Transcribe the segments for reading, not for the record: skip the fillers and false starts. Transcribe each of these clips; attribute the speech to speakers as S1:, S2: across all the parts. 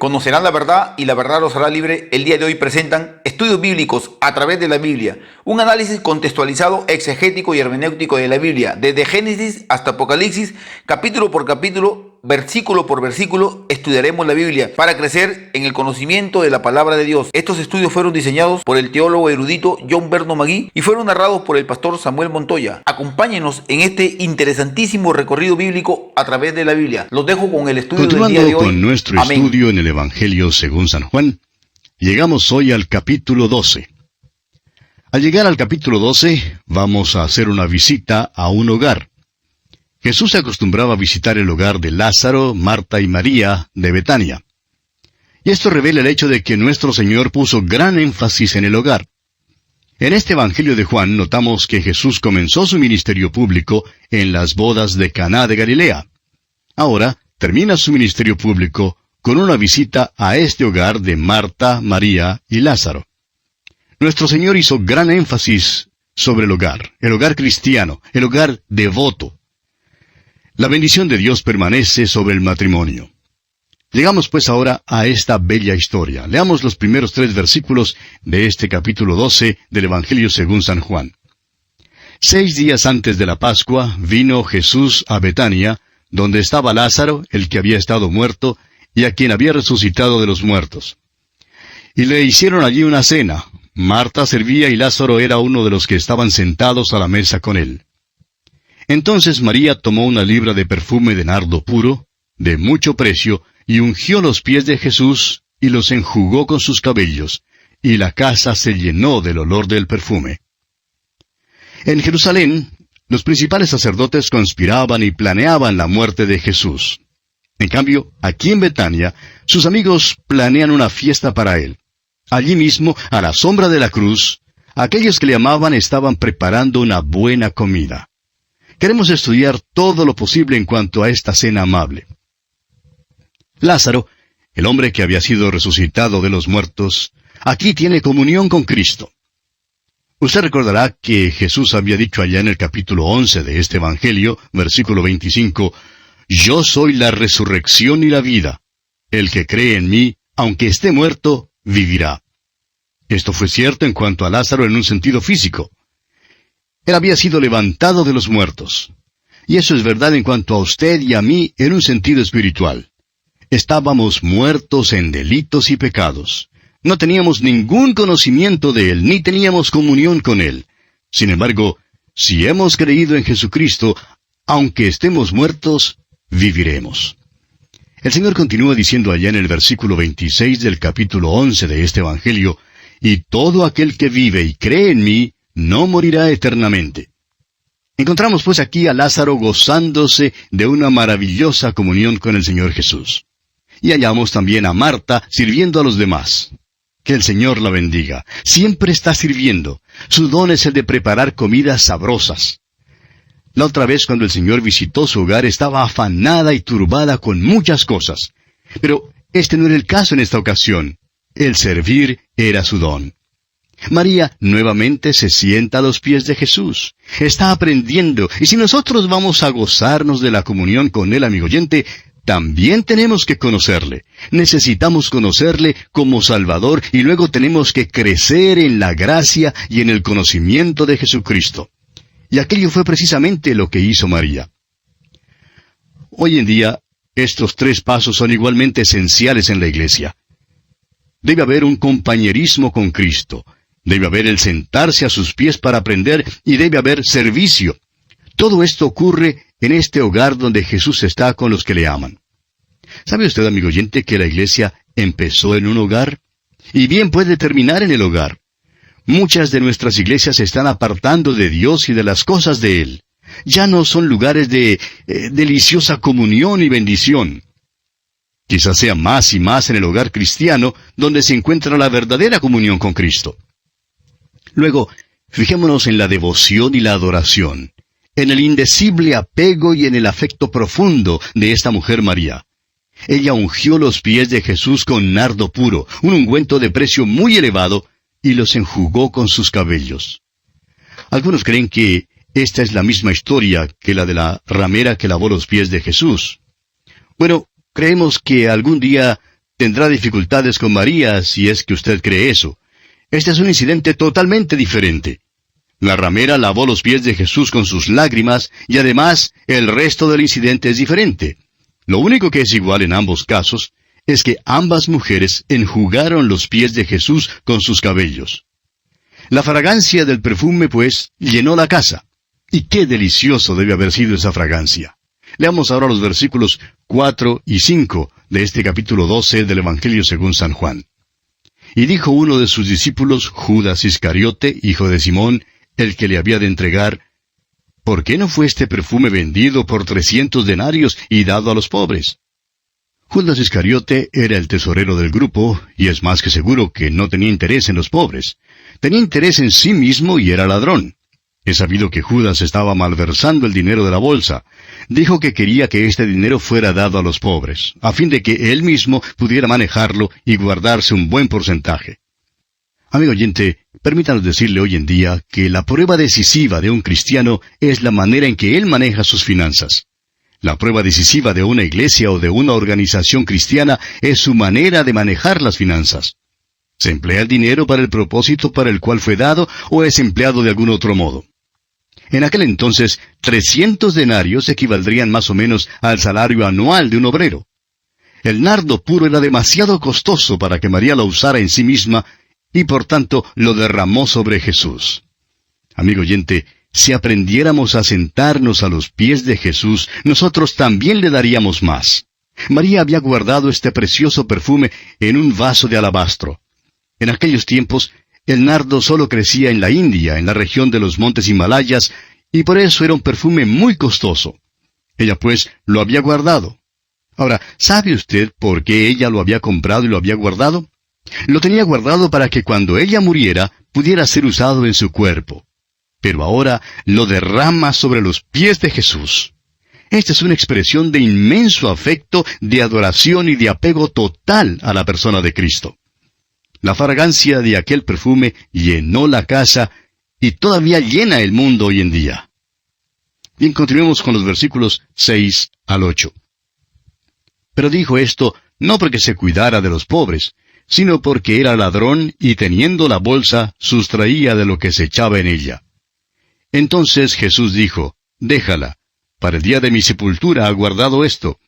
S1: Conocerán la verdad y la verdad los hará libre. El día de hoy presentan estudios bíblicos a través de la Biblia, un análisis contextualizado, exegético y hermenéutico de la Biblia, desde Génesis hasta Apocalipsis, capítulo por capítulo, versículo por versículo, estudiaremos la Biblia para crecer en el conocimiento de la palabra de Dios. Estos estudios fueron diseñados por el teólogo erudito John Berno Magui y fueron narrados por el pastor Samuel Montoya. Acompáñenos en este interesantísimo recorrido bíblico a través de la Biblia. Los dejo con el estudio del día de hoy.
S2: Con nuestro estudio en el Evangelio según San Juan, llegamos hoy al capítulo 12. Al llegar al capítulo 12, vamos a hacer una visita a un hogar. Jesús se acostumbraba a visitar el hogar de Lázaro, Marta y María de Betania. Y esto revela el hecho de que nuestro Señor puso gran énfasis en el hogar. En este Evangelio de Juan notamos que Jesús comenzó su ministerio público en las bodas de Caná de Galilea. Ahora termina su ministerio público con una visita a este hogar de Marta, María y Lázaro. Nuestro Señor hizo gran énfasis sobre el hogar cristiano, el hogar devoto. La bendición de Dios permanece sobre el matrimonio. Llegamos pues ahora a esta bella historia. Leamos los primeros 3 versículos de este capítulo 12 del Evangelio según San Juan. 6 días antes de la Pascua vino Jesús a Betania, donde estaba Lázaro, el que había estado muerto, y a quien había resucitado de los muertos. Y le hicieron allí una cena. Marta servía y Lázaro era uno de los que estaban sentados a la mesa con él. Entonces María tomó una libra de perfume de nardo puro, de mucho precio, y ungió los pies de Jesús, y los enjugó con sus cabellos, y la casa se llenó del olor del perfume. En Jerusalén, los principales sacerdotes conspiraban y planeaban la muerte de Jesús. En cambio, aquí en Betania, sus amigos planean una fiesta para él. Allí mismo, a la sombra de la cruz, aquellos que le amaban estaban preparando una buena comida. Queremos estudiar todo lo posible en cuanto a esta cena amable. Lázaro, el hombre que había sido resucitado de los muertos, aquí tiene comunión con Cristo. Usted recordará que Jesús había dicho allá en el capítulo 11 de este Evangelio, versículo 25, «Yo soy la resurrección y la vida. El que cree en mí, aunque esté muerto, vivirá». Esto fue cierto en cuanto a Lázaro en un sentido físico. Él había sido levantado de los muertos. Y eso es verdad en cuanto a usted y a mí en un sentido espiritual. Estábamos muertos en delitos y pecados. No teníamos ningún conocimiento de Él, ni teníamos comunión con Él. Sin embargo, si hemos creído en Jesucristo, aunque estemos muertos, viviremos. El Señor continúa diciendo allá en el versículo 26 del capítulo 11 de este Evangelio, «Y todo aquel que vive y cree en mí, no morirá eternamente». Encontramos pues aquí a Lázaro gozándose de una maravillosa comunión con el Señor Jesús. Y hallamos también a Marta sirviendo a los demás. Que el Señor la bendiga. Siempre está sirviendo. Su don es el de preparar comidas sabrosas. La otra vez cuando el Señor visitó su hogar estaba afanada y turbada con muchas cosas. Pero este no era el caso en esta ocasión. El servir era su don. María nuevamente se sienta a los pies de Jesús. Está aprendiendo, y si nosotros vamos a gozarnos de la comunión con Él, amigo oyente, también tenemos que conocerle. Necesitamos conocerle como Salvador, y luego tenemos que crecer en la gracia y en el conocimiento de Jesucristo. Y aquello fue precisamente lo que hizo María. Hoy en día, estos 3 pasos son igualmente esenciales en la iglesia. Debe haber un compañerismo con Cristo. Debe haber el sentarse a sus pies para aprender y debe haber servicio. Todo esto ocurre en este hogar donde Jesús está con los que le aman. ¿Sabe usted, amigo oyente, que la iglesia empezó en un hogar? Y bien puede terminar en el hogar. Muchas de nuestras iglesias se están apartando de Dios y de las cosas de Él. Ya no son lugares de deliciosa comunión y bendición. Quizás sea más y más en el hogar cristiano donde se encuentra la verdadera comunión con Cristo. Luego, fijémonos en la devoción y la adoración, en el indecible apego y en el afecto profundo de esta mujer María. Ella ungió los pies de Jesús con nardo puro, un ungüento de precio muy elevado, y los enjugó con sus cabellos. Algunos creen que esta es la misma historia que la de la ramera que lavó los pies de Jesús. Bueno, creemos que algún día tendrá dificultades con María si es que usted cree eso. Este es un incidente totalmente diferente. La ramera lavó los pies de Jesús con sus lágrimas y además el resto del incidente es diferente. Lo único que es igual en ambos casos es que ambas mujeres enjugaron los pies de Jesús con sus cabellos. La fragancia del perfume, pues, llenó la casa. Y qué delicioso debe haber sido esa fragancia. Leamos ahora los versículos 4 y 5 de este capítulo 12 del Evangelio según San Juan. Y dijo uno de sus discípulos, Judas Iscariote, hijo de Simón, el que le había de entregar, ¿por qué no fue este perfume vendido por 300 denarios y dado a los pobres? Judas Iscariote era el tesorero del grupo, y es más que seguro que no tenía interés en los pobres. Tenía interés en sí mismo y era ladrón. Es sabido que Judas estaba malversando el dinero de la bolsa. Dijo que quería que este dinero fuera dado a los pobres, a fin de que él mismo pudiera manejarlo y guardarse un buen porcentaje. Amigo oyente, permítanos decirle hoy en día que la prueba decisiva de un cristiano es la manera en que él maneja sus finanzas. La prueba decisiva de una iglesia o de una organización cristiana es su manera de manejar las finanzas. ¿Se emplea el dinero para el propósito para el cual fue dado o es empleado de algún otro modo? En aquel entonces, 300 denarios equivaldrían más o menos al salario anual de un obrero. El nardo puro era demasiado costoso para que María lo usara en sí misma y por tanto lo derramó sobre Jesús. Amigo oyente, si aprendiéramos a sentarnos a los pies de Jesús, nosotros también le daríamos más. María había guardado este precioso perfume en un vaso de alabastro. En aquellos tiempos, el nardo solo crecía en la India, en la región de los montes Himalayas, y por eso era un perfume muy costoso. Ella pues lo había guardado. Ahora, ¿sabe usted por qué ella lo había comprado y lo había guardado? Lo tenía guardado para que cuando ella muriera pudiera ser usado en su cuerpo. Pero ahora lo derrama sobre los pies de Jesús. Esta es una expresión de inmenso afecto, de adoración y de apego total a la persona de Cristo. La fragancia de aquel perfume llenó la casa y todavía llena el mundo hoy en día. Bien, continuemos con los versículos 6 al 8. Pero dijo esto no porque se cuidara de los pobres, sino porque era ladrón y teniendo la bolsa sustraía de lo que se echaba en ella. Entonces Jesús dijo, déjala, para el día de mi sepultura ha guardado esto,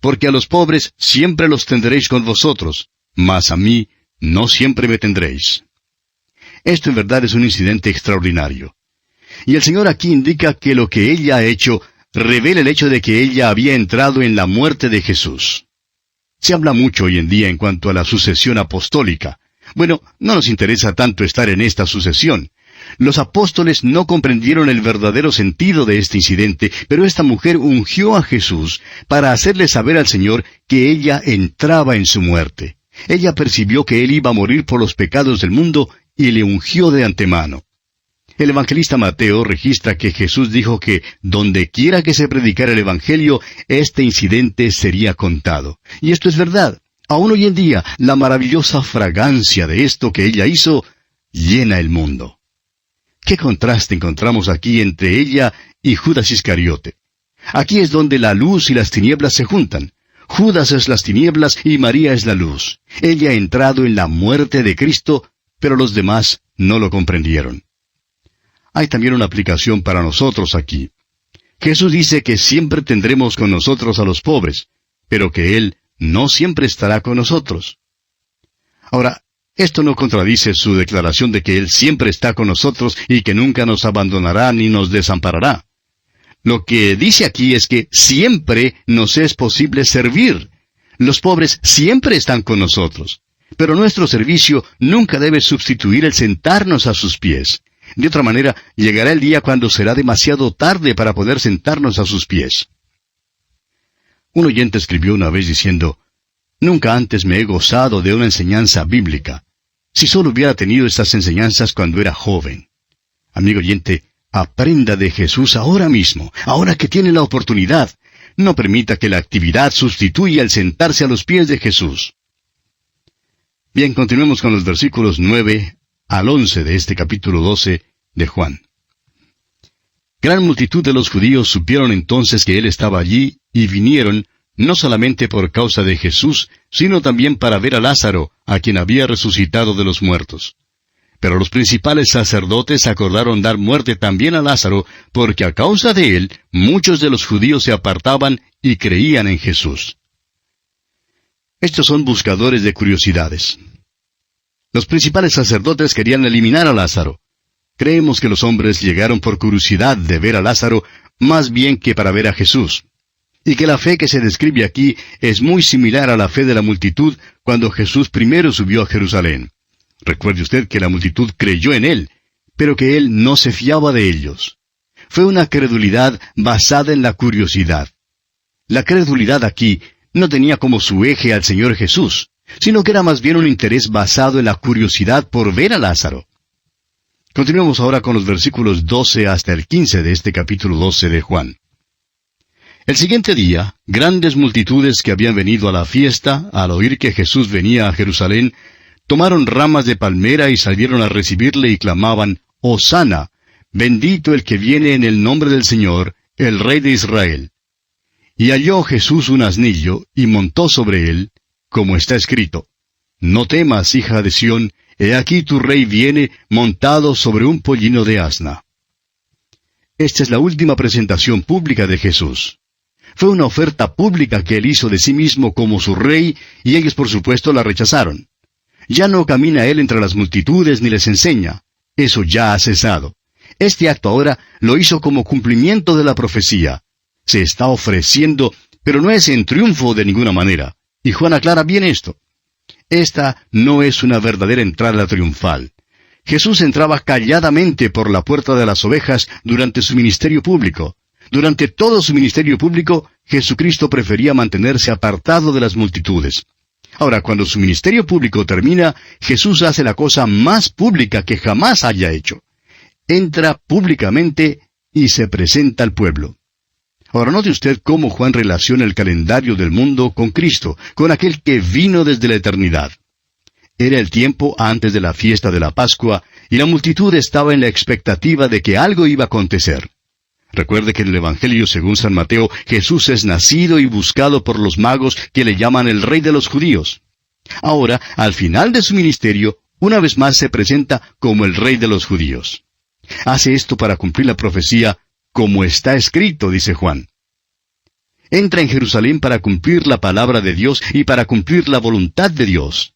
S2: porque a los pobres siempre los tendréis con vosotros, mas a mí no siempre me tendréis. Esto en verdad es un incidente extraordinario. Y el Señor aquí indica que lo que ella ha hecho revela el hecho de que ella había entrado en la muerte de Jesús. Se habla mucho hoy en día en cuanto a la sucesión apostólica. Bueno, no nos interesa tanto estar en esta sucesión. Los apóstoles no comprendieron el verdadero sentido de este incidente, pero esta mujer ungió a Jesús para hacerle saber al Señor que ella entraba en su muerte. Ella percibió que él iba a morir por los pecados del mundo y le ungió de antemano. El evangelista Mateo registra que Jesús dijo que donde quiera que se predicara el evangelio, este incidente sería contado. Y esto es verdad. Aún hoy en día, la maravillosa fragancia de esto que ella hizo llena el mundo. ¿Qué contraste encontramos aquí entre ella y Judas Iscariote? Aquí es donde la luz y las tinieblas se juntan. Judas es las tinieblas y María es la luz. Ella ha entrado en la muerte de Cristo, pero los demás no lo comprendieron. Hay también una aplicación para nosotros aquí. Jesús dice que siempre tendremos con nosotros a los pobres, pero que Él no siempre estará con nosotros. Ahora, esto no contradice su declaración de que Él siempre está con nosotros y que nunca nos abandonará ni nos desamparará. Lo que dice aquí es que siempre nos es posible servir. Los pobres siempre están con nosotros, pero nuestro servicio nunca debe sustituir el sentarnos a sus pies. De otra manera, llegará el día cuando será demasiado tarde para poder sentarnos a sus pies. Un oyente escribió una vez diciendo, «Nunca antes me he gozado de una enseñanza bíblica. Si solo hubiera tenido estas enseñanzas cuando era joven». Amigo oyente, aprenda de Jesús ahora mismo, ahora que tiene la oportunidad. No permita que la actividad sustituya el sentarse a los pies de Jesús. Bien, continuemos con los versículos 9 al 11 de este capítulo 12 de Juan. Gran multitud de los judíos supieron entonces que él estaba allí, y vinieron, no solamente por causa de Jesús, sino también para ver a Lázaro, a quien había resucitado de los muertos. Pero los principales sacerdotes acordaron dar muerte también a Lázaro, porque a causa de él muchos de los judíos se apartaban y creían en Jesús. Estos son buscadores de curiosidades. Los principales sacerdotes querían eliminar a Lázaro. Creemos que los hombres llegaron por curiosidad de ver a Lázaro, más bien que para ver a Jesús. Y que la fe que se describe aquí es muy similar a la fe de la multitud cuando Jesús primero subió a Jerusalén. Recuerde usted que la multitud creyó en él, pero que él no se fiaba de ellos. Fue una credulidad basada en la curiosidad. La credulidad aquí no tenía como su eje al Señor Jesús, sino que era más bien un interés basado en la curiosidad por ver a Lázaro. Continuemos ahora con los versículos 12 hasta el 15 de este capítulo 12 de Juan. El siguiente día, grandes multitudes que habían venido a la fiesta, al oír que Jesús venía a Jerusalén, tomaron ramas de palmera y salieron a recibirle y clamaban, «Hosana, bendito el que viene en el nombre del Señor, el Rey de Israel». Y halló Jesús un asnillo, y montó sobre él, como está escrito, «No temas, hija de Sión, he aquí tu rey viene montado sobre un pollino de asna». Esta es la última presentación pública de Jesús. Fue una oferta pública que él hizo de sí mismo como su rey, y ellos por supuesto la rechazaron. Ya no camina él entre las multitudes ni les enseña. Eso ya ha cesado. Este acto ahora lo hizo como cumplimiento de la profecía. Se está ofreciendo, pero no es en triunfo de ninguna manera. Y Juan aclara bien esto. Esta no es una verdadera entrada triunfal. Jesús entraba calladamente por la puerta de las ovejas durante su ministerio público. Durante todo su ministerio público, Jesucristo prefería mantenerse apartado de las multitudes. Ahora, cuando su ministerio público termina, Jesús hace la cosa más pública que jamás haya hecho. Entra públicamente y se presenta al pueblo. Ahora, note usted cómo Juan relaciona el calendario del mundo con Cristo, con aquel que vino desde la eternidad. Era el tiempo antes de la fiesta de la Pascua, y la multitud estaba en la expectativa de que algo iba a acontecer. Recuerde que en el Evangelio según San Mateo, Jesús es nacido y buscado por los magos que le llaman el Rey de los Judíos. Ahora, al final de su ministerio, una vez más se presenta como el Rey de los Judíos. Hace esto para cumplir la profecía, como está escrito, dice Juan. Entra en Jerusalén para cumplir la palabra de Dios y para cumplir la voluntad de Dios.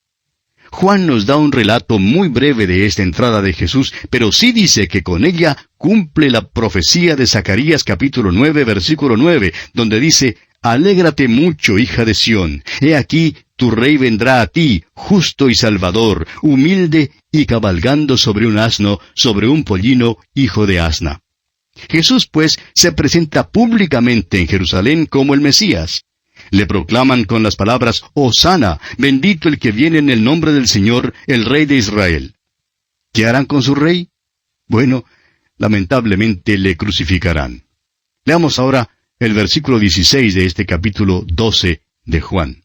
S2: Juan nos da un relato muy breve de esta entrada de Jesús, pero sí dice que con ella cumple la profecía de Zacarías capítulo 9, versículo 9, donde dice, «Alégrate mucho, hija de Sión, he aquí, tu rey vendrá a ti, justo y salvador, humilde y cabalgando sobre un asno, sobre un pollino, hijo de asna». Jesús, pues, se presenta públicamente en Jerusalén como el Mesías. Le proclaman con las palabras, «Hosana, bendito el que viene en el nombre del Señor, el Rey de Israel». ¿Qué harán con su rey? Bueno, lamentablemente le crucificarán. Leamos ahora el versículo 16 de este capítulo 12 de Juan.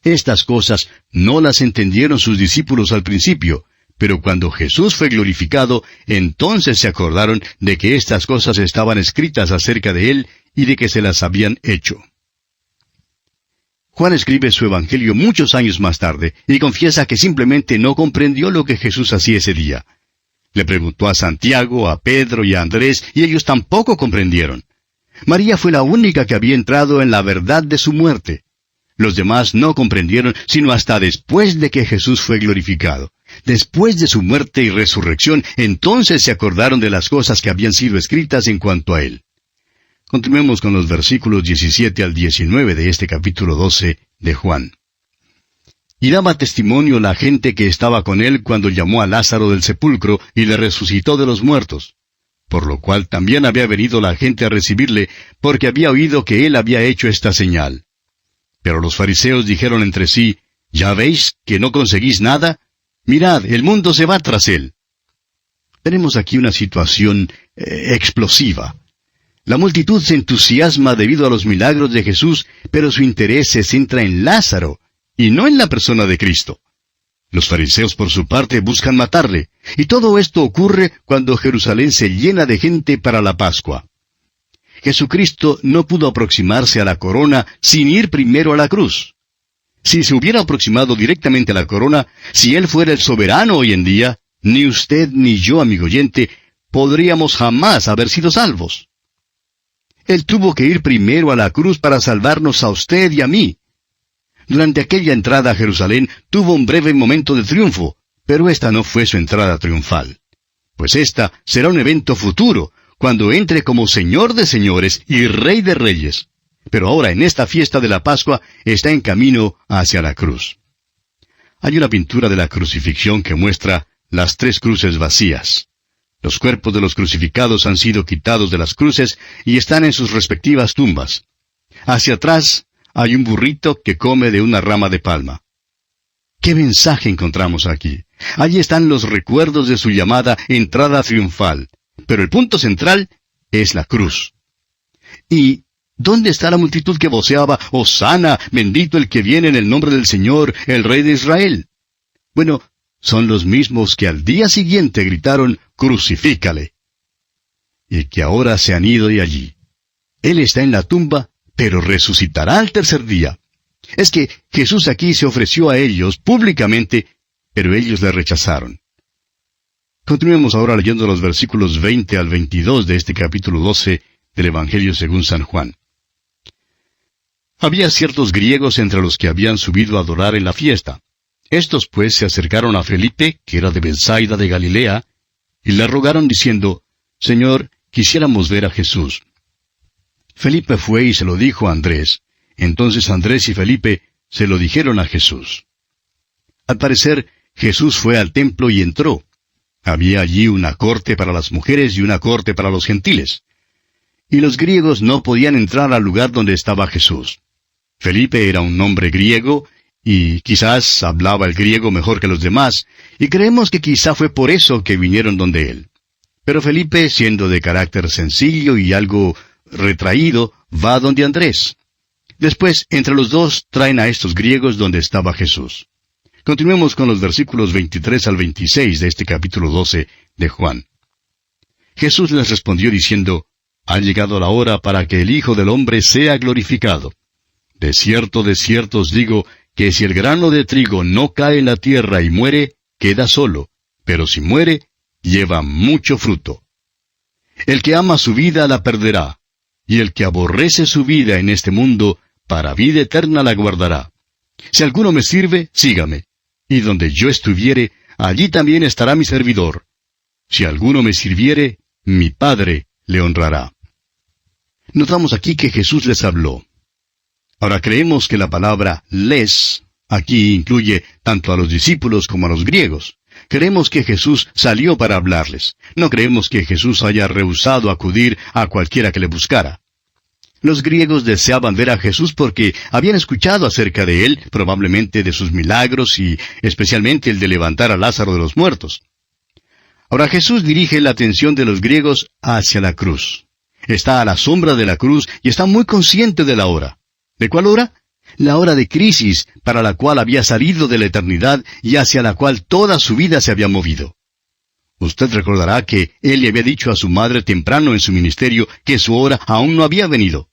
S2: Estas cosas no las entendieron sus discípulos al principio, pero cuando Jesús fue glorificado, entonces se acordaron de que estas cosas estaban escritas acerca de él y de que se las habían hecho. Juan escribe su evangelio muchos años más tarde y confiesa que simplemente no comprendió lo que Jesús hacía ese día. Le preguntó a Santiago, a Pedro y a Andrés, y ellos tampoco comprendieron. María fue la única que había entrado en la verdad de su muerte. Los demás no comprendieron sino hasta después de que Jesús fue glorificado. Después de su muerte y resurrección, entonces se acordaron de las cosas que habían sido escritas en cuanto a él. Continuemos con los versículos 17 al 19 de este capítulo 12 de Juan. Y daba testimonio la gente que estaba con él cuando llamó a Lázaro del sepulcro y le resucitó de los muertos. Por lo cual también había venido la gente a recibirle, porque había oído que él había hecho esta señal. Pero los fariseos dijeron entre sí, ¿ya veis que no conseguís nada? Mirad, el mundo se va tras él. Tenemos aquí una situación explosiva. La multitud se entusiasma debido a los milagros de Jesús, pero su interés se centra en Lázaro, y no en la persona de Cristo. Los fariseos, por su parte, buscan matarle, y todo esto ocurre cuando Jerusalén se llena de gente para la Pascua. Jesucristo no pudo aproximarse a la corona sin ir primero a la cruz. Si se hubiera aproximado directamente a la corona, si Él fuera el soberano hoy en día, ni usted ni yo, amigo oyente, podríamos jamás haber sido salvos. Él tuvo que ir primero a la cruz para salvarnos a usted y a mí. Durante aquella entrada a Jerusalén tuvo un breve momento de triunfo, pero esta no fue su entrada triunfal. Pues esta será un evento futuro, cuando entre como Señor de señores y Rey de reyes. Pero ahora en esta fiesta de la Pascua está en camino hacia la cruz. Hay una pintura de la crucifixión que muestra las 3 cruces vacías. Los cuerpos de los crucificados han sido quitados de las cruces y están en sus respectivas tumbas. Hacia atrás hay un burrito que come de una rama de palma. ¿Qué mensaje encontramos aquí? Allí están los recuerdos de su llamada entrada triunfal. Pero el punto central es la cruz. ¿Y dónde está la multitud que voceaba, Hosana, bendito el que viene en el nombre del Señor, el Rey de Israel? Bueno, son los mismos que al día siguiente gritaron, crucifícale. Y que ahora se han ido de allí. Él está en la tumba, pero resucitará al tercer día. Es que Jesús aquí se ofreció a ellos públicamente, pero ellos le rechazaron. Continuemos ahora leyendo los versículos 20 al 22 de este capítulo 12 del Evangelio según San Juan. Había ciertos griegos entre los que habían subido a adorar en la fiesta. Estos pues se acercaron a Felipe, que era de Betsaida de Galilea, y le rogaron diciendo, Señor, quisiéramos ver a Jesús. Felipe fue y se lo dijo a Andrés. Entonces Andrés y Felipe se lo dijeron a Jesús. Al parecer, Jesús fue al templo y entró. Había allí una corte para las mujeres y una corte para los gentiles. Y los griegos no podían entrar al lugar donde estaba Jesús. Felipe era un hombre griego, y quizás hablaba el griego mejor que los demás, y creemos que quizá fue por eso que vinieron donde él. Pero Felipe, siendo de carácter sencillo y algo retraído, va donde Andrés. Después, entre los dos, traen a estos griegos donde estaba Jesús. Continuemos con los versículos 23 al 26 de este capítulo 12 de Juan. Jesús les respondió diciendo, Ha llegado la hora para que el Hijo del Hombre sea glorificado. De cierto os digo, que si el grano de trigo no cae en la tierra y muere, queda solo, pero si muere, lleva mucho fruto. El que ama su vida la perderá, y el que aborrece su vida en este mundo, para vida eterna la guardará. Si alguno me sirve, sígame, y donde yo estuviere, allí también estará mi servidor. Si alguno me sirviere, mi Padre le honrará. Notamos aquí que Jesús les habló. Ahora creemos que la palabra les aquí incluye tanto a los discípulos como a los griegos. Creemos que Jesús salió para hablarles. No creemos que Jesús haya rehusado acudir a cualquiera que le buscara. Los griegos deseaban ver a Jesús porque habían escuchado acerca de él, probablemente de sus milagros y especialmente el de levantar a Lázaro de los muertos. Ahora Jesús dirige la atención de los griegos hacia la cruz. Está a la sombra de la cruz y está muy consciente de la hora. ¿De cuál hora? La hora de crisis para la cual había salido de la eternidad y hacia la cual toda su vida se había movido. Usted recordará que él le había dicho a su madre temprano en su ministerio que su hora aún no había venido.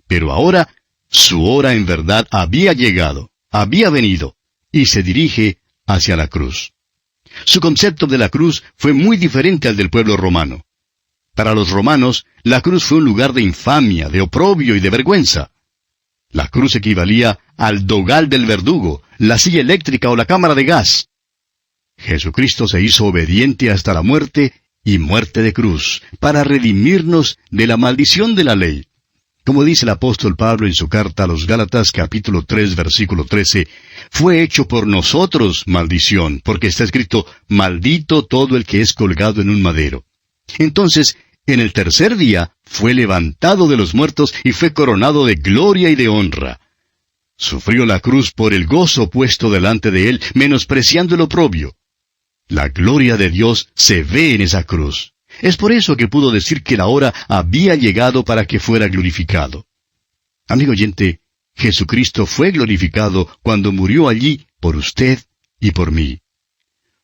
S2: Pero ahora, su hora en verdad había llegado, había venido, y se dirige hacia la cruz. Su concepto de la cruz fue muy diferente al del pueblo romano. Para los romanos, la cruz fue un lugar de infamia, de oprobio y de vergüenza. La cruz equivalía al dogal del verdugo, la silla eléctrica o la cámara de gas. Jesucristo se hizo obediente hasta la muerte y muerte de cruz, para redimirnos de la maldición de la ley. Como dice el apóstol Pablo en su carta a los Gálatas capítulo 3 versículo 13, fue hecho por nosotros maldición, porque está escrito, maldito todo el que es colgado en un madero. Entonces, en el tercer día, fue levantado de los muertos y fue coronado de gloria y de honra. Sufrió la cruz por el gozo puesto delante de él, menospreciando el oprobio. La gloria de Dios se ve en esa cruz. Es por eso que pudo decir que la hora había llegado para que fuera glorificado. Amigo oyente, Jesucristo fue glorificado cuando murió allí por usted y por mí.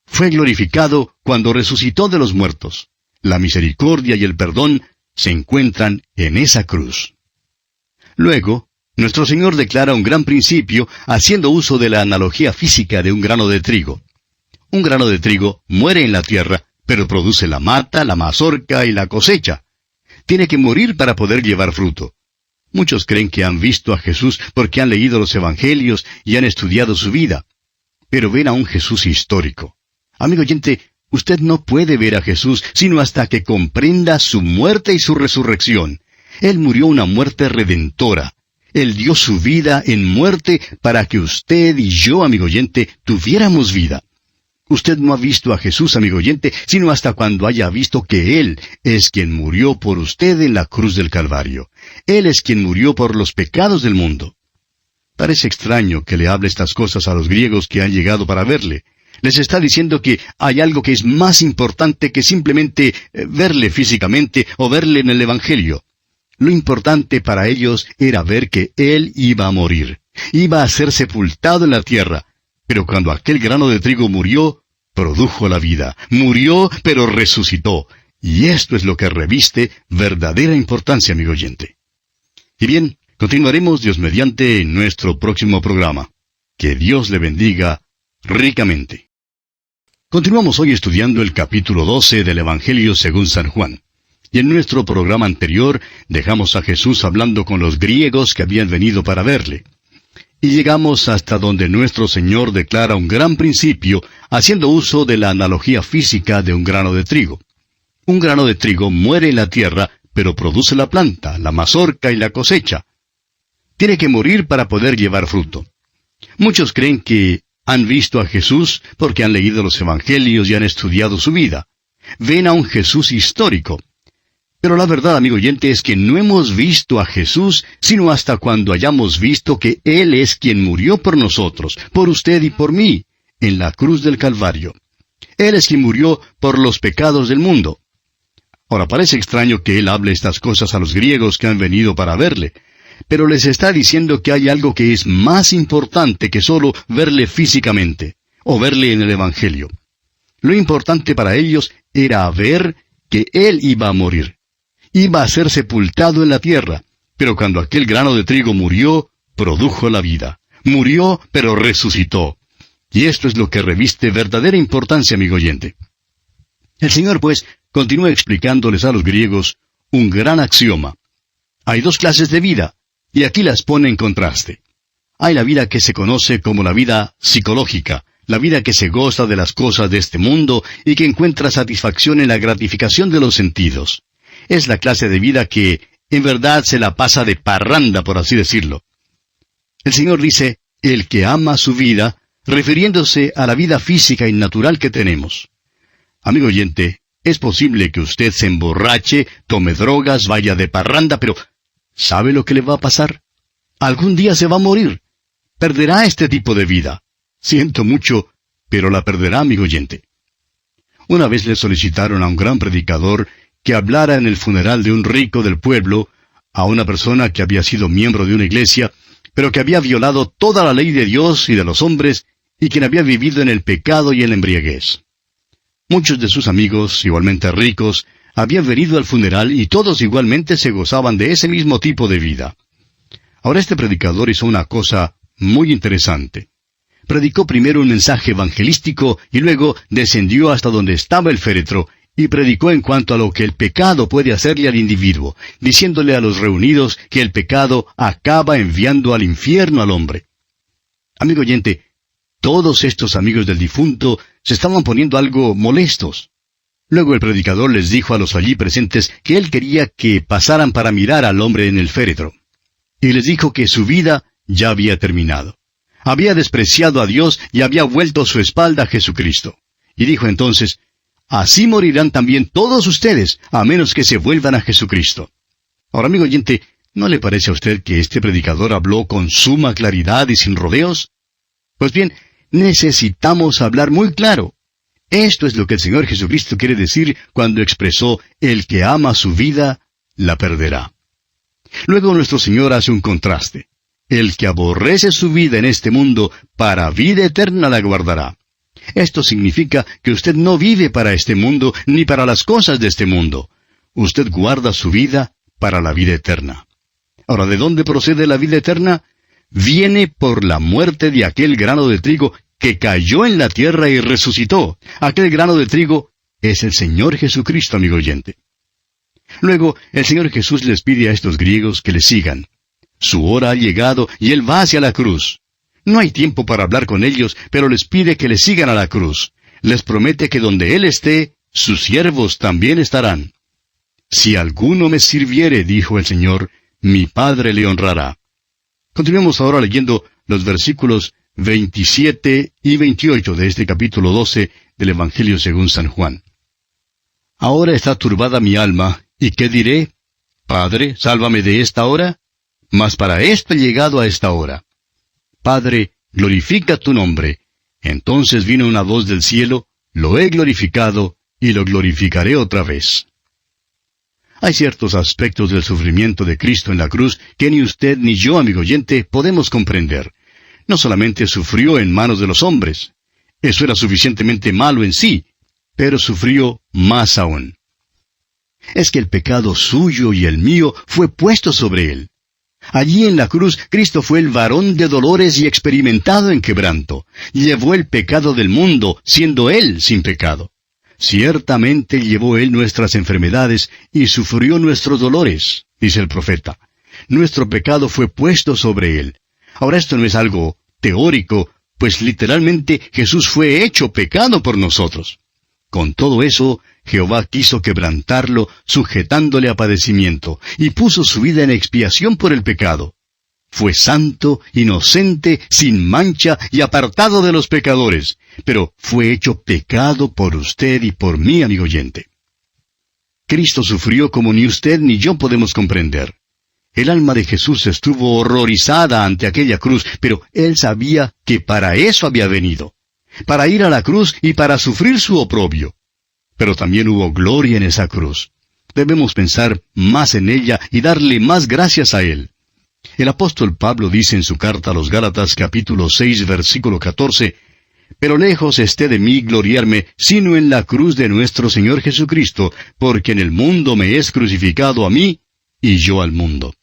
S2: Fue glorificado cuando resucitó de los muertos. La misericordia y el perdón se encuentran en esa cruz. Luego, nuestro Señor declara un gran principio haciendo uso de la analogía física de un grano de trigo. Un grano de trigo muere en la tierra, pero produce la mata, la mazorca y la cosecha. Tiene que morir para poder llevar fruto. Muchos creen que han visto a Jesús porque han leído los Evangelios y han estudiado su vida. Pero ven a un Jesús histórico. Amigo oyente, usted no puede ver a Jesús sino hasta que comprenda su muerte y su resurrección. Él murió una muerte redentora. Él dio su vida en muerte para que usted y yo, amigo oyente, tuviéramos vida. Usted no ha visto a Jesús, amigo oyente, sino hasta cuando haya visto que Él es quien murió por usted en la cruz del Calvario. Él es quien murió por los pecados del mundo. Parece extraño que le hable estas cosas a los griegos que han llegado para verle. Les está diciendo que hay algo que es más importante que simplemente verle físicamente o verle en el Evangelio. Lo importante para ellos era ver que Él iba a morir. Iba a ser sepultado en la tierra. Pero cuando aquel grano de trigo murió, produjo la vida. Murió, pero resucitó. Y esto es lo que reviste verdadera importancia, amigo oyente. Y bien, continuaremos Dios mediante en nuestro próximo programa. Que Dios le bendiga ricamente. Continuamos hoy estudiando el capítulo 12 del Evangelio según San Juan. Y en nuestro programa anterior dejamos a Jesús hablando con los griegos que habían venido para verle. Y llegamos hasta donde nuestro Señor declara un gran principio, haciendo uso de la analogía física de un grano de trigo. Un grano de trigo muere en la tierra, pero produce la planta, la mazorca y la cosecha. Tiene que morir para poder llevar fruto. Muchos creen que han visto a Jesús porque han leído los Evangelios y han estudiado su vida. Ven a un Jesús histórico. Pero la verdad, amigo oyente, es que no hemos visto a Jesús sino hasta cuando hayamos visto que Él es quien murió por nosotros, por usted y por mí, en la cruz del Calvario. Él es quien murió por los pecados del mundo. Ahora, parece extraño que Él hable estas cosas a los griegos que han venido para verle, pero les está diciendo que hay algo que es más importante que solo verle físicamente, o verle en el Evangelio. Lo importante para ellos era ver que Él iba a morir. Iba a ser sepultado en la tierra, pero cuando aquel grano de trigo murió, produjo la vida. Murió, pero resucitó. Y esto es lo que reviste verdadera importancia, amigo oyente. El Señor, pues, continúa explicándoles a los griegos un gran axioma. Hay dos clases de vida, y aquí las pone en contraste. Hay la vida que se conoce como la vida psicológica, la vida que se goza de las cosas de este mundo y que encuentra satisfacción en la gratificación de los sentidos. Es la clase de vida que, en verdad, se la pasa de parranda, por así decirlo. El Señor dice, el que ama su vida, refiriéndose a la vida física y natural que tenemos. Amigo oyente, es posible que usted se emborrache, tome drogas, vaya de parranda, pero ¿sabe lo que le va a pasar? Algún día se va a morir. Perderá este tipo de vida. Siento mucho, pero la perderá, amigo oyente. Una vez le solicitaron a un gran predicador que hablara en el funeral de un rico del pueblo, a una persona que había sido miembro de una iglesia, pero que había violado toda la ley de Dios y de los hombres, y quien había vivido en el pecado y en la embriaguez. Muchos de sus amigos, igualmente ricos, habían venido al funeral y todos igualmente se gozaban de ese mismo tipo de vida. Ahora este predicador hizo una cosa muy interesante. Predicó primero un mensaje evangelístico y luego descendió hasta donde estaba el féretro, y predicó en cuanto a lo que el pecado puede hacerle al individuo, diciéndole a los reunidos que el pecado acaba enviando al infierno al hombre. Amigo oyente, todos estos amigos del difunto se estaban poniendo algo molestos. Luego el predicador les dijo a los allí presentes que él quería que pasaran para mirar al hombre en el féretro. Y les dijo que su vida ya había terminado. Había despreciado a Dios y había vuelto su espalda a Jesucristo. Y dijo entonces, así morirán también todos ustedes, a menos que se vuelvan a Jesucristo. Ahora, amigo oyente, ¿no le parece a usted que este predicador habló con suma claridad y sin rodeos? Pues bien, necesitamos hablar muy claro. Esto es lo que el Señor Jesucristo quiere decir cuando expresó, el que ama su vida, la perderá. Luego nuestro Señor hace un contraste. El que aborrece su vida en este mundo, para vida eterna la guardará. Esto significa que usted no vive para este mundo, ni para las cosas de este mundo. usted guarda su vida para la vida eterna. Ahora, ¿de dónde procede la vida eterna? Viene por la muerte de aquel grano de trigo que cayó en la tierra y resucitó. Aquel grano de trigo es el Señor Jesucristo, amigo oyente. Luego, el Señor Jesús les pide a estos griegos que le sigan. Su hora ha llegado y Él va hacia la cruz. No hay tiempo para hablar con ellos, pero les pide que le sigan a la cruz. Les promete que donde Él esté, sus siervos también estarán. Si alguno me sirviere, dijo el Señor, mi Padre le honrará. Continuemos ahora leyendo los versículos 27 y 28 de este capítulo 12 del Evangelio según San Juan. Ahora está turbada mi alma, ¿y qué diré? Padre, sálvame de esta hora. Mas para esto he llegado a esta hora. Padre, glorifica tu nombre. Entonces vino una voz del cielo, lo he glorificado, y lo glorificaré otra vez. Hay ciertos aspectos del sufrimiento de Cristo en la cruz que ni usted ni yo, amigo oyente, podemos comprender. No solamente sufrió en manos de los hombres. Eso era suficientemente malo en sí, pero sufrió más aún. Es que el pecado suyo y el mío fue puesto sobre él. Allí en la cruz, Cristo fue el varón de dolores y experimentado en quebranto. Llevó el pecado del mundo, siendo Él sin pecado. Ciertamente llevó Él nuestras enfermedades y sufrió nuestros dolores, dice el profeta. Nuestro pecado fue puesto sobre Él. Ahora esto no es algo teórico, pues literalmente Jesús fue hecho pecado por nosotros. Con todo eso, Jehová quiso quebrantarlo, sujetándole a padecimiento, y puso su vida en expiación por el pecado. Fue santo, inocente, sin mancha y apartado de los pecadores, pero fue hecho pecado por usted y por mí, amigo oyente. Cristo sufrió como ni usted ni yo podemos comprender. El alma de Jesús estuvo horrorizada ante aquella cruz, pero Él sabía que para eso había venido, para ir a la cruz y para sufrir su oprobio. Pero también hubo gloria en esa cruz. Debemos pensar más en ella y darle más gracias a Él. El apóstol Pablo dice en su carta a los Gálatas capítulo 6 versículo 14, «Pero lejos esté de mí gloriarme, sino en la cruz de nuestro Señor Jesucristo, porque en el mundo me es crucificado a mí, y yo al mundo».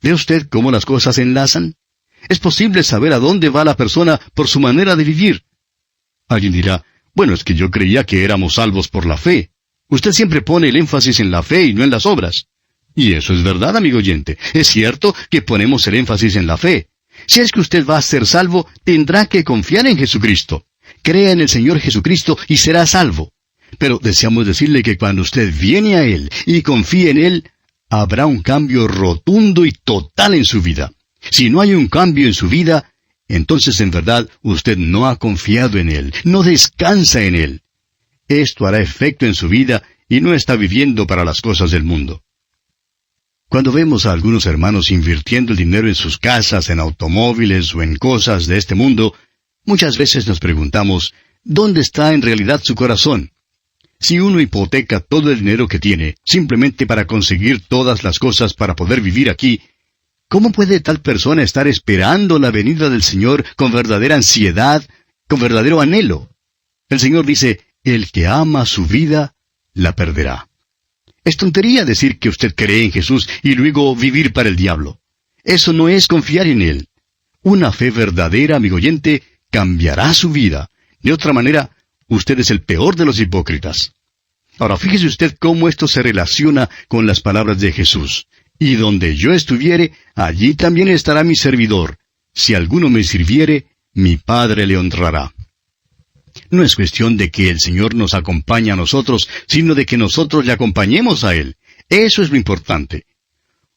S2: ¿Ve usted cómo las cosas se enlazan? Es posible saber a dónde va la persona por su manera de vivir. Alguien dirá, bueno, es que yo creía que éramos salvos por la fe. Usted siempre pone el énfasis en la fe y no en las obras. Y eso es verdad, amigo oyente. Es cierto que ponemos el énfasis en la fe. Si es que usted va a ser salvo, tendrá que confiar en Jesucristo. Crea en el Señor Jesucristo y será salvo. Pero deseamos decirle que cuando usted viene a Él y confíe en Él, habrá un cambio rotundo y total en su vida. Si no hay un cambio en su vida, entonces en verdad usted no ha confiado en Él, no descansa en Él. Esto hará efecto en su vida y no está viviendo para las cosas del mundo. Cuando vemos a algunos hermanos invirtiendo el dinero en sus casas, en automóviles o en cosas de este mundo, muchas veces nos preguntamos, ¿dónde está en realidad su corazón? Si uno hipoteca todo el dinero que tiene, simplemente para conseguir todas las cosas para poder vivir aquí, ¿cómo puede tal persona estar esperando la venida del Señor con verdadera ansiedad, con verdadero anhelo? El Señor dice, el que ama su vida, la perderá. Es tontería decir que usted cree en Jesús y luego vivir para el diablo. Eso no es confiar en Él. Una fe verdadera, amigo oyente, cambiará su vida. De otra manera, usted es el peor de los hipócritas. Ahora, fíjese usted cómo esto se relaciona con las palabras de Jesús. Y donde yo estuviere, allí también estará mi servidor. Si alguno me sirviere, mi Padre le honrará. No es cuestión de que el Señor nos acompañe a nosotros, sino de que nosotros le acompañemos a Él. Eso es lo importante.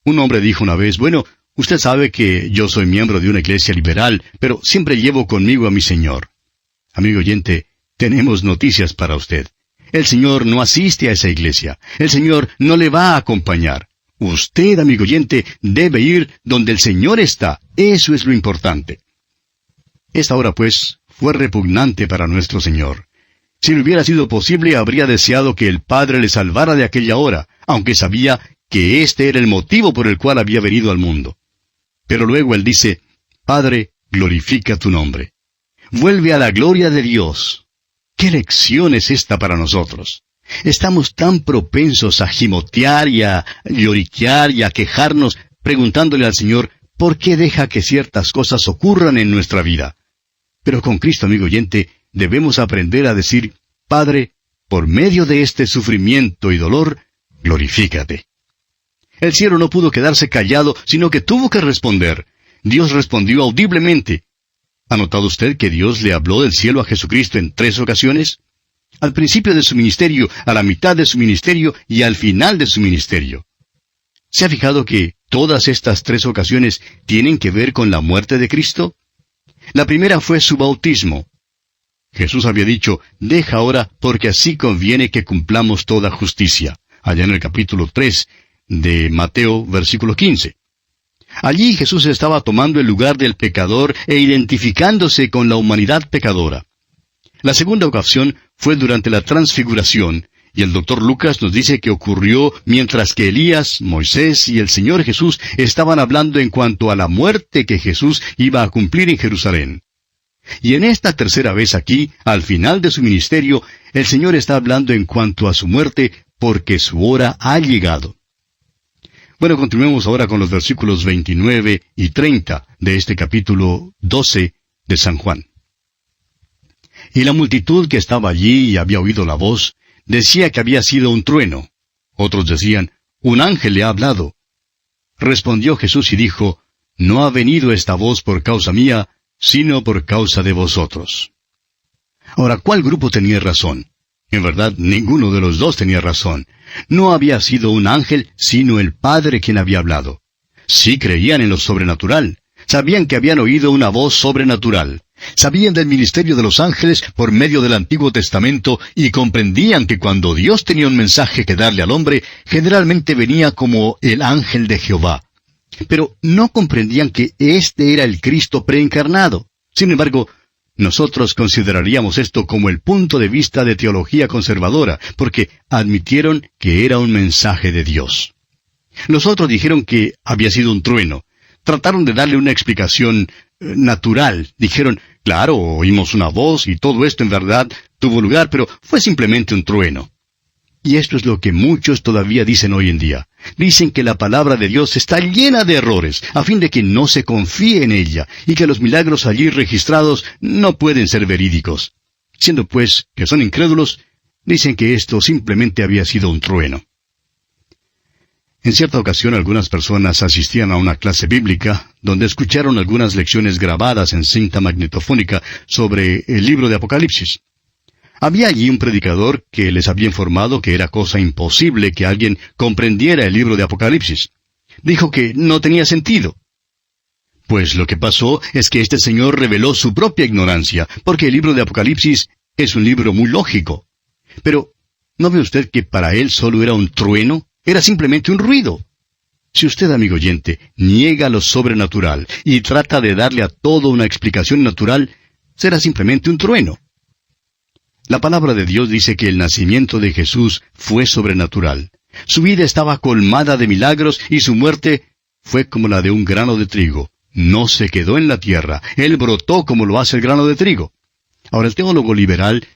S2: Un hombre dijo una vez, bueno, usted sabe que yo soy miembro de una iglesia liberal, pero siempre llevo conmigo a mi Señor. Amigo oyente, tenemos noticias para usted. El Señor no asiste a esa iglesia. El Señor no le va a acompañar. Usted, amigo oyente, debe ir donde el Señor está. Eso es lo importante. Esta hora, pues, fue repugnante para nuestro Señor. Si le hubiera sido posible, habría deseado que el Padre le salvara de aquella hora, aunque sabía que este era el motivo por el cual había venido al mundo. Pero luego Él dice, Padre, glorifica tu nombre. Vuelve a la gloria de Dios. ¿Qué lección es esta para nosotros? Estamos tan propensos a gimotear y a lloriquear y a quejarnos, preguntándole al Señor, ¿por qué deja que ciertas cosas ocurran en nuestra vida? Pero con Cristo, amigo oyente, debemos aprender a decir, Padre, por medio de este sufrimiento y dolor, glorifícate. El cielo no pudo quedarse callado, sino que tuvo que responder. Dios respondió audiblemente. ¿Ha notado usted que Dios le habló del cielo a Jesucristo en 3 ocasiones? Al principio de su ministerio, a la mitad de su ministerio y al final de su ministerio. ¿Se ha fijado que todas estas 3 ocasiones tienen que ver con la muerte de Cristo? La primera fue su bautismo. Jesús había dicho, deja ahora, porque así conviene que cumplamos toda justicia. Allá en el capítulo 3 de Mateo, versículo 15. Allí Jesús estaba tomando el lugar del pecador e identificándose con la humanidad pecadora. La segunda ocasión fue durante la transfiguración, y el doctor Lucas nos dice que ocurrió mientras que Elías, Moisés y el Señor Jesús estaban hablando en cuanto a la muerte que Jesús iba a cumplir en Jerusalén. Y en esta tercera vez aquí, al final de su ministerio, el Señor está hablando en cuanto a su muerte, porque su hora ha llegado. Bueno, continuemos ahora con los versículos 29 y 30 de este capítulo 12 de San Juan. Y la multitud que estaba allí y había oído la voz, decía que había sido un trueno. Otros decían, un ángel le ha hablado. Respondió Jesús y dijo, no ha venido esta voz por causa mía, sino por causa de vosotros. Ahora, ¿cuál grupo tenía razón? En verdad, ninguno de los dos tenía razón. No había sido un ángel, sino el Padre quien había hablado. Sí creían en lo sobrenatural. Sabían que habían oído una voz sobrenatural. Sabían del ministerio de los ángeles por medio del Antiguo Testamento y comprendían que cuando Dios tenía un mensaje que darle al hombre, generalmente venía como el ángel de Jehová. Pero no comprendían que este era el Cristo preencarnado. Sin embargo, nosotros consideraríamos esto como el punto de vista de teología conservadora, porque admitieron que era un mensaje de Dios. Los otros dijeron que había sido un trueno. Trataron de darle una explicación natural. Dijeron, claro, oímos una voz y todo esto en verdad tuvo lugar, pero fue simplemente un trueno. Y esto es lo que muchos todavía dicen hoy en día. Dicen que la palabra de Dios está llena de errores, a fin de que no se confíe en ella, y que los milagros allí registrados no pueden ser verídicos. Siendo pues que son incrédulos, dicen que esto simplemente había sido un trueno. En cierta ocasión algunas personas asistían a una clase bíblica, donde escucharon algunas lecciones grabadas en cinta magnetofónica sobre el libro de Apocalipsis. Había allí un predicador que les había informado que era cosa imposible que alguien comprendiera el libro de Apocalipsis. Dijo que no tenía sentido. Pues lo que pasó es que este señor reveló su propia ignorancia, porque el libro de Apocalipsis es un libro muy lógico. Pero, ¿no ve usted que para él solo era un trueno? Era simplemente un ruido. Si usted, amigo oyente, niega lo sobrenatural y trata de darle a todo una explicación natural, será simplemente un trueno. La palabra de Dios dice que el nacimiento de Jesús fue sobrenatural. Su vida estaba colmada de milagros y su muerte fue como la de un grano de trigo. No se quedó en la tierra, él brotó como lo hace el grano de trigo. Ahora, el teólogo liberal,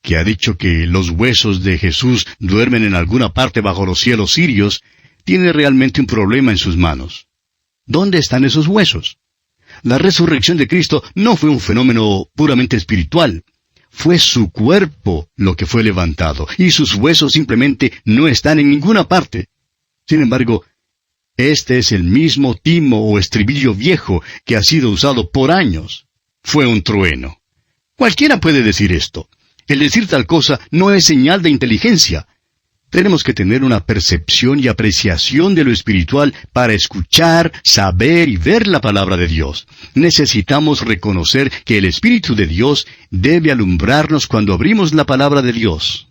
S2: que ha dicho que los huesos de Jesús duermen en alguna parte bajo los cielos sirios, tiene realmente un problema en sus manos. ¿Dónde están esos huesos? La resurrección de Cristo no fue un fenómeno puramente espiritual. Fue su cuerpo lo que fue levantado, y sus huesos simplemente no están en ninguna parte. Sin embargo, este es el mismo timo o estribillo viejo que ha sido usado por años. Fue un trueno. Cualquiera puede decir esto. El decir tal cosa no es señal de inteligencia. Tenemos que tener una percepción y apreciación de lo espiritual para escuchar, saber y ver la palabra de Dios. Necesitamos reconocer que el Espíritu de Dios debe alumbrarnos cuando abrimos la palabra de Dios.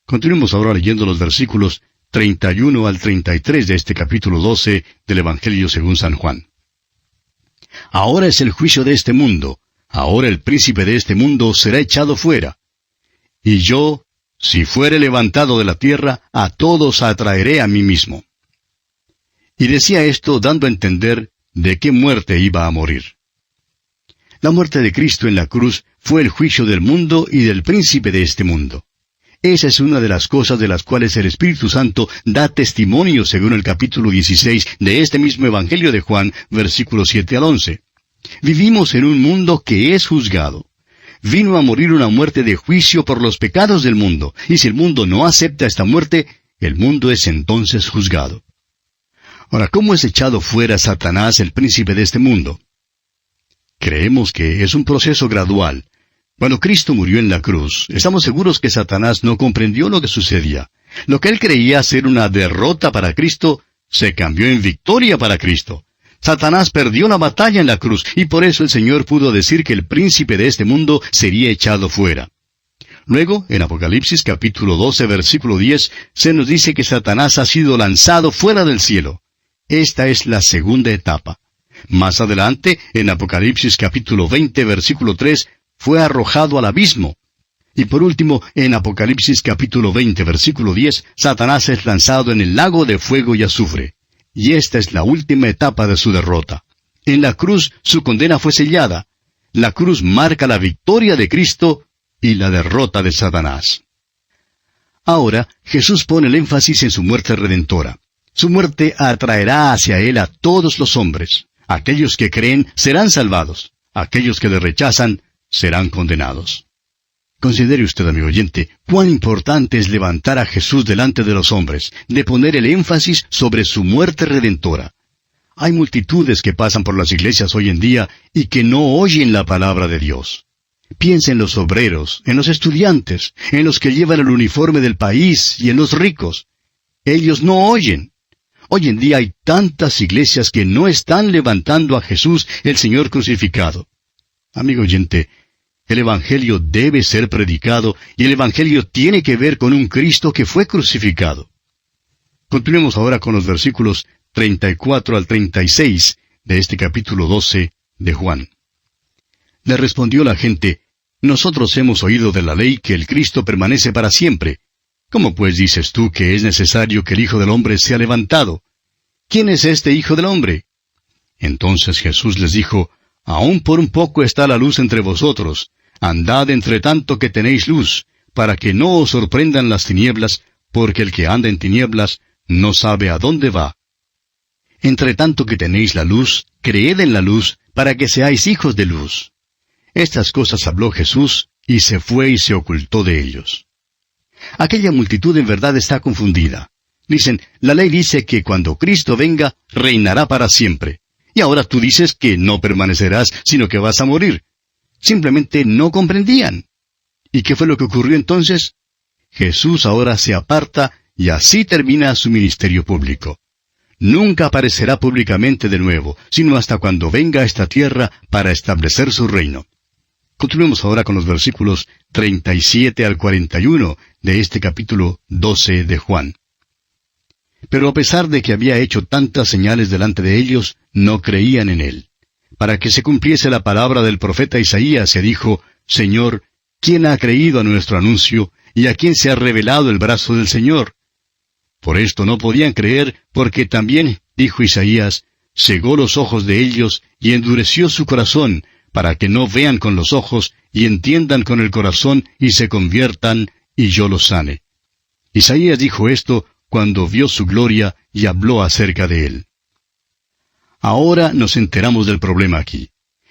S2: Continuemos ahora leyendo los versículos 31 al 33 de este capítulo 12 del Evangelio según San Juan. Ahora es el juicio de este mundo. Ahora el príncipe de este mundo será echado fuera. Y yo, si fuere levantado de la tierra, a todos atraeré a mí mismo. Y decía esto dando a entender de qué muerte iba a morir. La muerte de Cristo en la cruz fue el juicio del mundo y del príncipe de este mundo. Esa es una de las cosas de las cuales el Espíritu Santo da testimonio según el capítulo 16 de este mismo Evangelio de Juan, versículos 7 al 11. Vivimos en un mundo que es juzgado. Vino a morir una muerte de juicio por los pecados del mundo, y si el mundo no acepta esta muerte, el mundo es entonces juzgado. Ahora, ¿cómo es echado fuera Satanás, el príncipe de este mundo? Creemos que es un proceso gradual. Cuando Cristo murió en la cruz, estamos seguros que Satanás no comprendió lo que sucedía. Lo que él creía ser una derrota para Cristo, se cambió en victoria para Cristo. Satanás perdió la batalla en la cruz, y por eso el Señor pudo decir que el príncipe de este mundo sería echado fuera. Luego, en Apocalipsis capítulo 12, versículo 10, se nos dice que Satanás ha sido lanzado fuera del cielo. Esta es la segunda etapa. Más adelante, en Apocalipsis capítulo 20, versículo 3, fue arrojado al abismo. Y por último, en Apocalipsis capítulo 20, versículo 10, Satanás es lanzado en el lago de fuego y azufre. Y esta es la última etapa de su derrota. En la cruz su condena fue sellada. La cruz marca la victoria de Cristo y la derrota de Satanás. Ahora, Jesús pone el énfasis en su muerte redentora. Su muerte atraerá hacia Él a todos los hombres. Aquellos que creen serán salvados. Aquellos que le rechazan serán condenados. Considere usted, amigo oyente, cuán importante es levantar a Jesús delante de los hombres, de poner el énfasis sobre su muerte redentora. Hay multitudes que pasan por las iglesias hoy en día y que no oyen la palabra de Dios. Piensa en los obreros, en los estudiantes, en los que llevan el uniforme del país y en los ricos. Ellos no oyen. Hoy en día hay tantas iglesias que no están levantando a Jesús, el Señor crucificado. Amigo oyente, el Evangelio debe ser predicado y el Evangelio tiene que ver con un Cristo que fue crucificado. Continuemos ahora con los versículos 34 al 36 de este capítulo 12 de Juan. Le respondió la gente: Nosotros hemos oído de la ley que el Cristo permanece para siempre. ¿Cómo pues dices tú que es necesario que el Hijo del Hombre sea levantado? ¿Quién es este Hijo del Hombre? Entonces Jesús les dijo: Aún por un poco está la luz entre vosotros. Andad entre tanto que tenéis luz, para que no os sorprendan las tinieblas, porque el que anda en tinieblas no sabe a dónde va. Entre tanto que tenéis la luz, creed en la luz, para que seáis hijos de luz. Estas cosas habló Jesús, y se fue y se ocultó de ellos. Aquella multitud en verdad está confundida. Dicen, la ley dice que cuando Cristo venga, reinará para siempre. Y ahora tú dices que no permanecerás, sino que vas a morir. Simplemente no comprendían. ¿Y qué fue lo que ocurrió entonces? Jesús ahora se aparta y así termina su ministerio público. Nunca aparecerá públicamente de nuevo, sino hasta cuando venga a esta tierra para establecer su reino. Continuemos ahora con los versículos 37 al 41 de este capítulo 12 de Juan. Pero a pesar de que había hecho tantas señales delante de ellos, no creían en él. Para que se cumpliese la palabra del profeta Isaías, se dijo: Señor, ¿quién ha creído a nuestro anuncio, y a quién se ha revelado el brazo del Señor? Por esto no podían creer, porque también, dijo Isaías, cegó los ojos de ellos y endureció su corazón, para que no vean con los ojos y entiendan con el corazón y se conviertan, y yo los sane. Isaías dijo esto cuando vio su gloria y habló acerca de él. Ahora nos enteramos del problema aquí.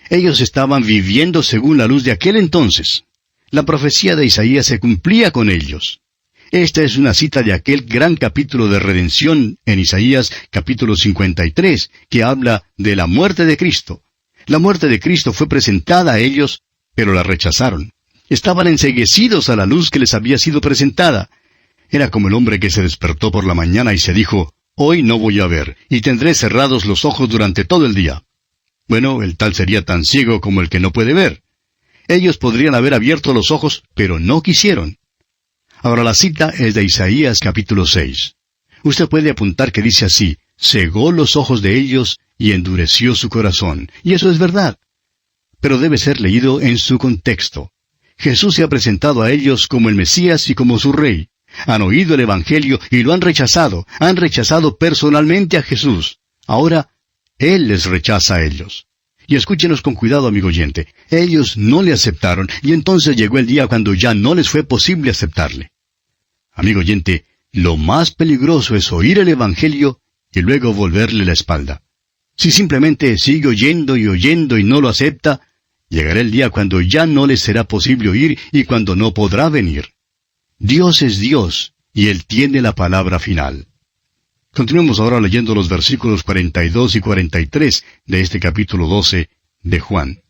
S2: Ellos estaban viviendo según la luz de aquel entonces. La profecía de Isaías se cumplía con ellos. Esta es una cita de aquel gran capítulo de redención en Isaías capítulo 53, que habla de la muerte de Cristo. La muerte de Cristo fue presentada a ellos, pero la rechazaron. Estaban enceguecidos a la luz que les había sido presentada. Era como el hombre que se despertó por la mañana y se dijo: Hoy no voy a ver, y tendré cerrados los ojos durante todo el día. Bueno, el tal sería tan ciego como el que no puede ver. Ellos podrían haber abierto los ojos, pero no quisieron. Ahora la cita es de Isaías capítulo 6. Usted puede apuntar que dice así: cegó los ojos de ellos y endureció su corazón. Y eso es verdad. Pero debe ser leído en su contexto. Jesús se ha presentado a ellos como el Mesías y como su Rey. Han oído el Evangelio y lo han rechazado. Han rechazado personalmente a Jesús. Ahora, Él les rechaza a ellos. Y escúchenos con cuidado, amigo oyente. Ellos no le aceptaron, y entonces llegó el día cuando ya no les fue posible aceptarle. Amigo oyente, lo más peligroso es oír el Evangelio y luego volverle la espalda. Si simplemente sigue oyendo y no lo acepta, llegará el día cuando ya no le será posible oír y cuando no podrá venir. Dios es Dios, y Él tiene la palabra final. Continuemos ahora leyendo los versículos 42 y 43 de este capítulo 12 de Juan.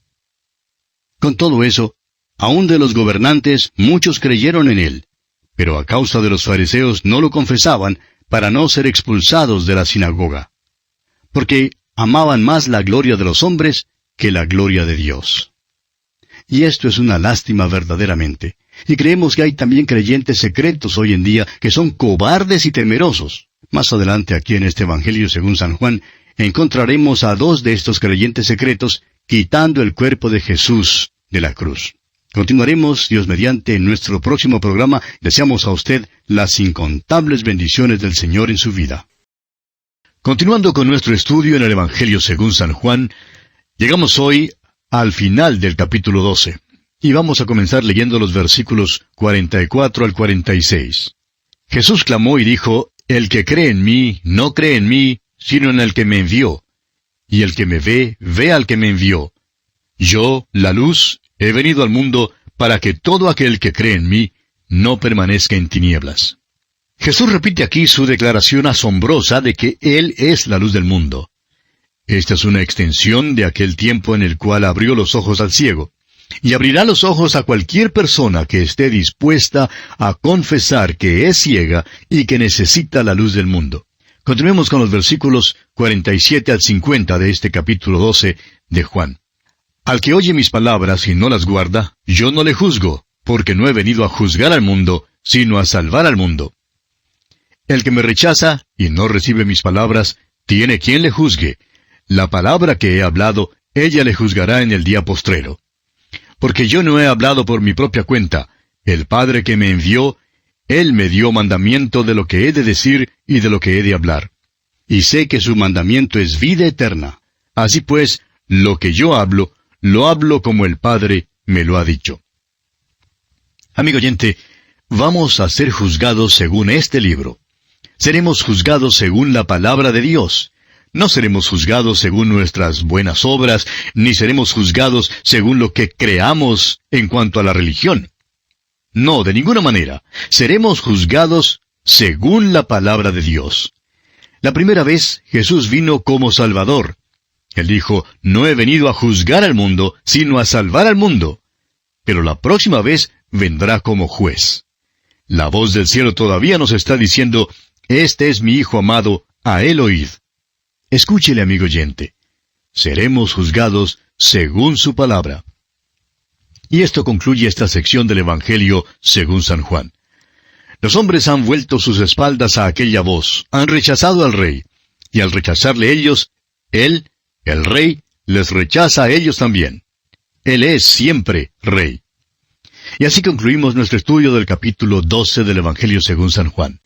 S2: Con todo eso, aun de los gobernantes muchos creyeron en Él, pero a causa de los fariseos no lo confesaban para no ser expulsados de la sinagoga, porque amaban más la gloria de los hombres que la gloria de Dios. Y esto es una lástima verdaderamente. Y creemos que hay también creyentes secretos hoy en día que son cobardes y temerosos. Más adelante aquí en este Evangelio según San Juan, encontraremos a 2 de estos creyentes secretos quitando el cuerpo de Jesús de la cruz. Continuaremos, Dios mediante, en nuestro próximo programa. Deseamos a usted las incontables bendiciones del Señor en su vida. Continuando con nuestro estudio en el Evangelio según San Juan, llegamos hoy al final del capítulo 12. Y vamos a comenzar leyendo los versículos 44 al 46. Jesús clamó y dijo, «El que cree en mí, no cree en mí, sino en el que me envió. Y el que me ve, ve al que me envió. Yo, la luz, he venido al mundo para que todo aquel que cree en mí no permanezca en tinieblas». Jesús repite aquí su declaración asombrosa de que Él es la luz del mundo. Esta es una extensión de aquel tiempo en el cual abrió los ojos al ciego. Y abrirá los ojos a cualquier persona que esté dispuesta a confesar que es ciega y que necesita la luz del mundo. Continuemos con los versículos 47 al 50 de este capítulo 12 de Juan. Al que oye mis palabras y no las guarda, yo no le juzgo, porque no he venido a juzgar al mundo, sino a salvar al mundo. El que me rechaza y no recibe mis palabras, tiene quien le juzgue. La palabra que he hablado, ella le juzgará en el día postrero. Porque yo no he hablado por mi propia cuenta. El Padre que me envió, Él me dio mandamiento de lo que he de decir y de lo que he de hablar. Y sé que su mandamiento es vida eterna. Así pues, lo que yo hablo, lo hablo como el Padre me lo ha dicho. Amigo oyente, vamos a ser juzgados según este libro. Seremos juzgados según la palabra de Dios. No seremos juzgados según nuestras buenas obras, ni seremos juzgados según lo que creamos en cuanto a la religión. No, de ninguna manera. Seremos juzgados según la palabra de Dios. La primera vez Jesús vino como Salvador. Él dijo, no he venido a juzgar al mundo, sino a salvar al mundo. Pero la próxima vez vendrá como juez. La voz del cielo todavía nos está diciendo, este es mi Hijo amado, a él oíd. Escúchele, amigo oyente. Seremos juzgados según su palabra. Y esto concluye esta sección del Evangelio según San Juan. Los hombres han vuelto sus espaldas a aquella voz, han rechazado al Rey, y al rechazarle ellos, Él, el Rey, les rechaza a ellos también. Él es siempre Rey. Y así concluimos nuestro estudio del capítulo 12 del Evangelio según San Juan.